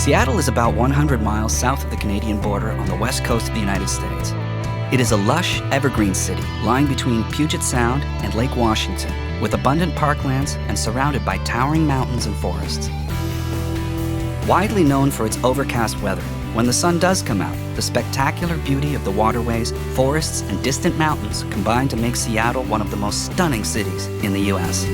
Seattle is about 100 miles south of the Canadian border on the west coast of the United States. It is a lush, evergreen city lying between Puget Sound and Lake Washington, with abundant parklands and surrounded by towering mountains and forests. Widely known for its overcast weather, when the sun does come out, the spectacular beauty of the waterways, forests, and distant mountains combine to make Seattle one of the most stunning cities in the U.S.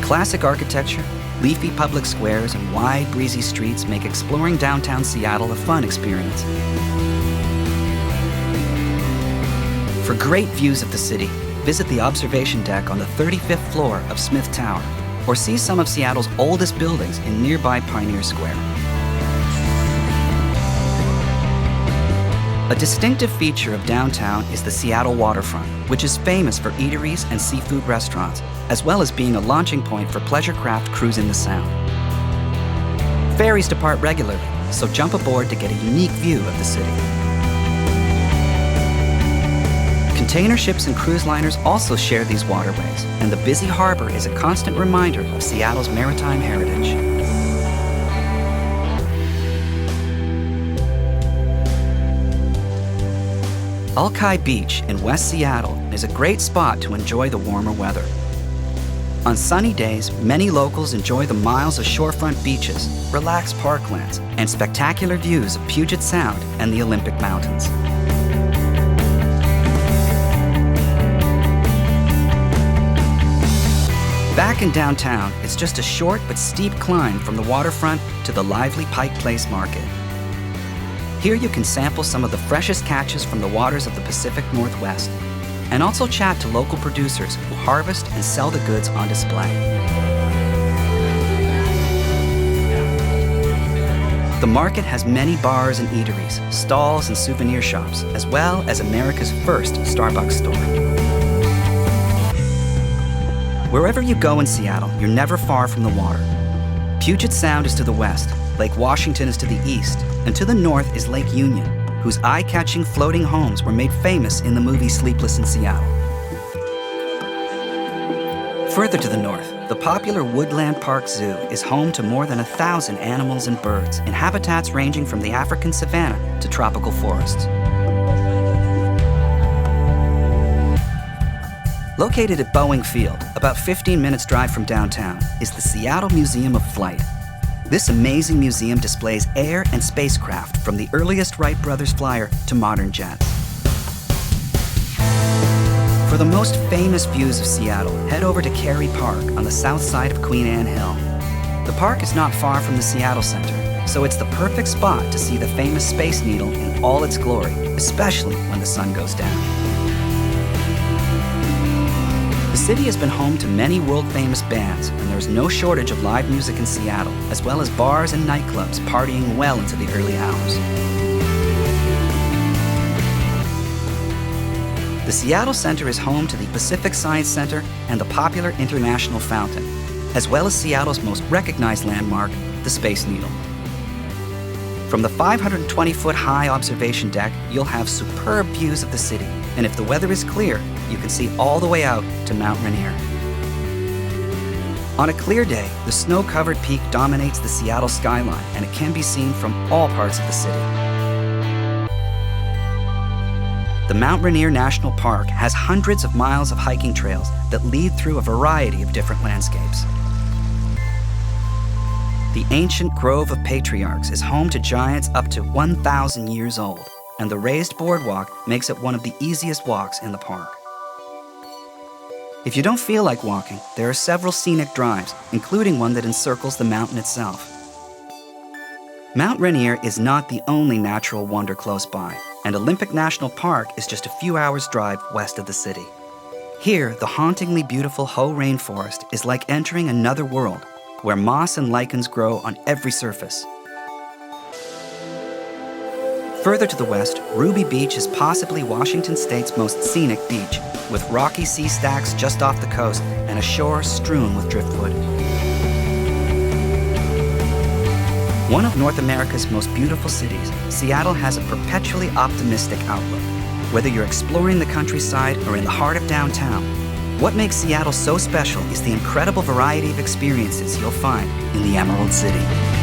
Classic architecture, leafy public squares, and wide, breezy streets make exploring downtown Seattle a fun experience. For great views of the city, visit the observation deck on the 35th floor of Smith Tower, or see some of Seattle's oldest buildings in nearby Pioneer Square. A distinctive feature of downtown is the Seattle Waterfront, which is famous for eateries and seafood restaurants, as well as being a launching point for pleasure craft cruising the Sound. Ferries depart regularly, so jump aboard to get a unique view of the city. Container ships and cruise liners also share these waterways, and the busy harbor is a constant reminder of Seattle's maritime heritage. Alki Beach in West Seattle is a great spot to enjoy the warmer weather. On sunny days, many locals enjoy the miles of shorefront beaches, relaxed parklands, and spectacular views of Puget Sound and the Olympic Mountains. Back in downtown, it's just a short but steep climb from the waterfront to the lively Pike Place Market. Here you can sample some of the freshest catches from the waters of the Pacific Northwest, and also chat to local producers who harvest and sell the goods on display. The market has many bars and eateries, stalls and souvenir shops, as well as America's first Starbucks store. Wherever you go in Seattle, you're never far from the water. Puget Sound is to the west, Lake Washington is to the east, and to the north is Lake Union, whose eye-catching floating homes were made famous in the movie Sleepless in Seattle. Further to the north, the popular Woodland Park Zoo is home to more than 1,000 animals and birds in habitats ranging from the African savanna to tropical forests. Located at Boeing Field, about 15 minutes drive from downtown, is the Seattle Museum of Flight. This amazing museum displays air and spacecraft from the earliest Wright brothers flyer to modern jets. For the most famous views of Seattle, head over to Kerry Park on the south side of Queen Anne Hill. The park is not far from the Seattle Center, so it's the perfect spot to see the famous Space Needle in all its glory, especially when the sun goes down. The city has been home to many world-famous bands, and there's no shortage of live music in Seattle, as well as bars and nightclubs partying well into the early hours. The Seattle Center is home to the Pacific Science Center and the popular International Fountain, as well as Seattle's most recognized landmark, the Space Needle. From the 520-foot-high observation deck, you'll have superb views of the city, and if the weather is clear, you can see all the way out to Mount Rainier. On a clear day, the snow-covered peak dominates the Seattle skyline, and it can be seen from all parts of the city. The Mount Rainier National Park has hundreds of miles of hiking trails that lead through a variety of different landscapes. The ancient Grove of Patriarchs is home to giants up to 1,000 years old, and the raised boardwalk makes it one of the easiest walks in the park. If you don't feel like walking, there are several scenic drives, including one that encircles the mountain itself. Mount Rainier is not the only natural wonder close by, and Olympic National Park is just a few hours' drive west of the city. Here, the hauntingly beautiful Hoh rainforest is like entering another world, where moss and lichens grow on every surface. Further to the west, Ruby Beach is possibly Washington State's most scenic beach, with rocky sea stacks just off the coast and a shore strewn with driftwood. One of North America's most beautiful cities, Seattle has a perpetually optimistic outlook. Whether you're exploring the countryside or in the heart of downtown, What makes Seattle so special is the incredible variety of experiences you'll find in the Emerald City.